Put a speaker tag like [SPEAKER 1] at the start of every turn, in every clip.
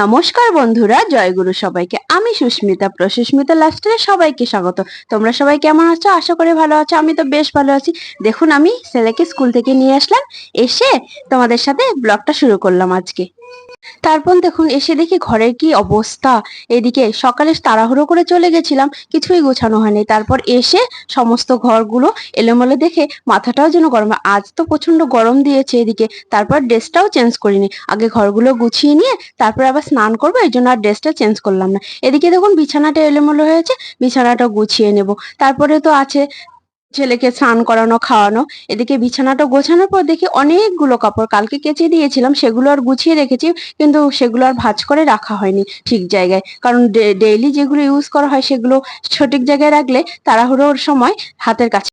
[SPEAKER 1] নমস্কার বন্ধুরা, জয়গুরু সবাইকে। আমি সুস্মিতা, প্রসুস্মিতা লাইফস্টাইলে সবাইকে স্বাগত। তোমরা সবাই কেমন আছো? আশা করি ভালো আছো। আমি তো বেশ ভালো আছি। দেখুন, আমি ছেলেকে স্কুল থেকে নিয়ে আসলাম, এসে তোমাদের সাথে ব্লগটা শুরু করলাম আজকে। তারপর দেখুন, এসে দেখি ঘরের কি অবস্থা। এদিকে সকালে তাড়াহুড়ো করে চলে গেছিলাম, কিছুই গোছানো হয়নি। তারপর এসে সমস্ত ঘরগুলো এলোমেলো দেখে মাথাটাও যেন গরম। আজ তো প্রচন্ড গরম দিয়েছে এদিকে। তারপর ড্রেসটাও চেঞ্জ করিনি, আগে ঘরগুলো গুছিয়ে নিয়ে তারপর আবার স্নান করবো, এই জন্য আর ড্রেসটা চেঞ্জ করলাম না। এদিকে দেখুন, বিছানাটা এলোমেলো হয়েছে, বিছানাটা গুছিয়ে নেব। তারপরে তো আছে ছেলেকে স্নান করানো, খাওয়ানো। এদিকে বিছানাটা গোছানোর পর দেখি অনেকগুলো কাপড় কালকে কেচে দিয়েছিলাম, সেগুলো আর গুছিয়ে রেখেছি, কিন্তু সেগুলো আর ভাঁজ করে রাখা হয়নি ঠিক জায়গায়। কারণ ডেইলি যেগুলো ইউজ করা হয় সেগুলো সঠিক জায়গায় রাখলে তাড়াহুড়োর সময় হাতের কাছে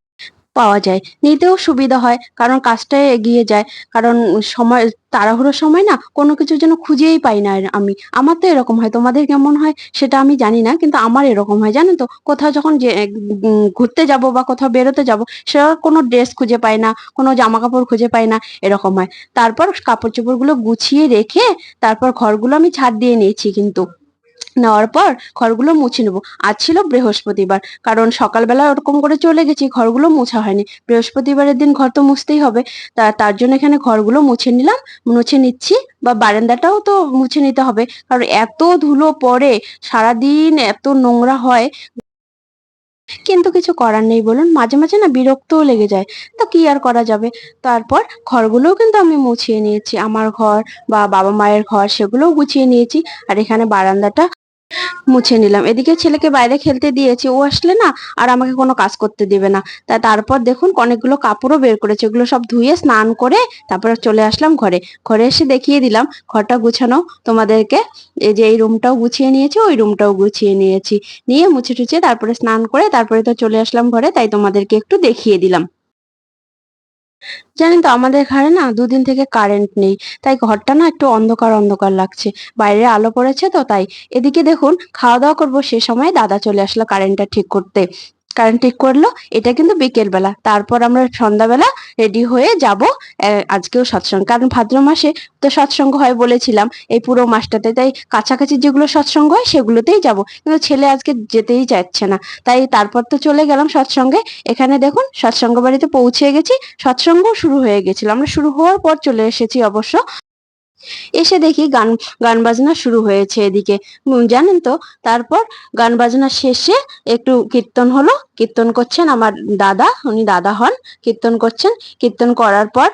[SPEAKER 1] পাওয়া যায়, নিতেও সুবিধা হয়, কারণ কাজটা এগিয়ে যায়। কারণ সময় তাড়াহুড়োর সময় না কোনো কিছু যেন খুঁজেই পাই না আমি। আমার তো এরকম হয়, তোমাদের কেমন হয় সেটা আমি জানি না, কিন্তু আমার এরকম হয় জানেন তো। কোথাও যখন যে ঘুরতে যাব বা কোথাও বেরোতে যাব, সে কোনো ড্রেস খুঁজে পাই না, কোনো জামা কাপড় খুঁজে পাই না, এরকম হয়। তারপর কাপড় চোপড় গুলো গুছিয়ে রেখে তারপর ঘরগুলো আমি ঝাড় দিয়ে নিয়েছি, কিন্তু নেওয়ার পর ঘরগুলো মুছে নেবো। আজ ছিল বৃহস্পতিবার, কারণ সকালবেলা ওরকম করে চলে গেছি, ঘরগুলো মোছা হয়নি। বৃহস্পতিবারের দিন ঘর তো মুছতেই হবে। তার জন্য এখানে ঘরগুলো মুছে নিলাম, মুছে নিচ্ছি। বা বারান্দাটাও তো মুছে নিতে হবে, কারণ এত ধুলো পড়ে, সারাদিন এত নোংরা হয়। কিন্তু কিছু করার নেই বলুন, মাঝে মাঝে না বিরক্তও লেগে যায়। তো কি আর করা যাবে। তারপর ঘরগুলোও কিন্তু আমি মুছিয়ে নিয়েছি, আমার ঘর বা বাবা মায়ের ঘর সেগুলোও গুছিয়ে নিয়েছি। আর এখানে বারান্দাটা মুছে নিলাম। এদিকে ছেলেকে বাইরে খেলতে দিয়েছি, ও আসলে না আর আমাকে কোনো কাজ করতে দিবে না। তারপর দেখুন, অনেকগুলো কাপড়ও বের করেছে, ওগুলো সব ধুয়ে স্নান করে তারপরে চলে আসলাম ঘরে। ঘরে এসে দেখিয়ে দিলাম ঘরটা গুছানো তোমাদেরকে। এই যে এই রুমটাও গুছিয়ে নিয়েছি, ওই রুমটাও গুছিয়ে নিয়েছি, নিয়ে মুছে টুছে তারপরে স্নান করে তারপরে তো চলে আসলাম ঘরে, তাই তোমাদেরকে একটু দেখিয়ে দিলাম। জানেন তো, আমাদের ঘরে না দুদিন থেকে কারেন্ট নেই, তাই ঘরটা না একটু অন্ধকার অন্ধকার লাগছে। বাইরে আলো পড়েছে তো তাই। এদিকে দেখুন, খাওয়া দাওয়া করবো সে সময় দাদা চলে আসলো কারেন্টটা ঠিক করতে। কারেন্ট ঠিক করলো, এটা কিন্তু বিকেল বেলা। তারপর আমরা সন্ধ্যাবেলা রেডি হয়ে যাব আজকেও সৎসঙ্গ, কারণ ভাদ্র মাসে তো সৎসঙ্গ হয় বলেছিলাম এই পুরো মাসটাতে। তাই কাছাকাছি যেগুলো সৎসঙ্গ হয় সেগুলোতেই যাব, কিন্তু ছেলে আজকে যেতেই চাইছে না। তাই তারপর তো চলে গেলাম সৎসঙ্গে। এখানে দেখুন, সৎসঙ্গ বাড়িতে পৌঁছে গেছি, সৎসঙ্গ শুরু হয়ে গেছিল, আমরা শুরু হওয়ার পর চলে এসেছি অবশ্য। এসে দেখি গান গান বাজনা শুরু হয়েছে এদিকে। জানেন তো, তারপর গান বাজনা শেষে একটু কীর্তন হলো। কীর্তন করছেন আমার দাদা, উনি দাদা হন, কীর্তন করছেন। কীর্তন করার পর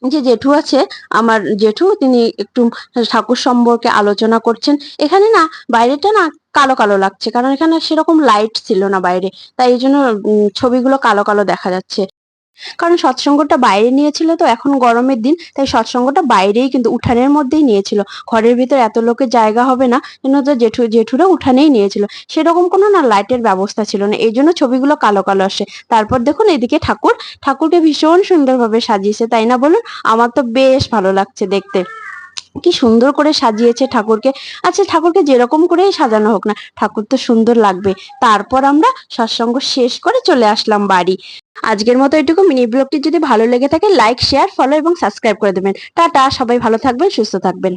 [SPEAKER 1] যে জেঠু আছে, আমার জেঠু, তিনি একটু ঠাকুর সম্পর্কে আলোচনা করছেন। এখানে না বাইরেটা না কালো কালো লাগছে, কারণ এখানে সেরকম লাইট ছিল না বাইরে, তাই এই জন্য ছবিগুলো কালো কালো দেখা যাচ্ছে। কারণ সৎসঙ্গটা বাইরে নিয়েছিল, তো এখন গরমের দিন, তাই সৎসঙ্গটা বাইরেই কিন্তু উঠানের মধ্যেই নিয়েছিল। ঘরের ভিতর এত লোকের জায়গা হবে না, জন্য তো জেঠুরা উঠানেই নিয়েছিল। সেরকম কোনো না লাইটের ব্যবস্থা ছিল না, এই জন্য ছবিগুলো কালো কালো আসে। তারপর দেখুন, এদিকে ঠাকুরকে ভীষণ সুন্দরভাবে সাজিয়েছে, তাই না বলুন? আমার তো বেশ ভালো লাগছে দেখতে, কি সুন্দর করে সাজিয়েছে ঠাকুরকে। আচ্ছা, ঠাকুরকে যেরকম করেই সাজানো হোক না, ঠাকুর তো সুন্দর লাগবে। তারপর আমরা সৎসঙ্গ শেষ করে চলে আসলাম বাড়ি। আজকের মতো এটুকু। মিনি ব্লগটি যদি ভালো লেগে থাকে, লাইক, শেয়ার, ফলো এবং সাবস্ক্রাইব করে দেবেন। টাটা, সবাই ভালো থাকবেন, সুস্থ থাকবেন।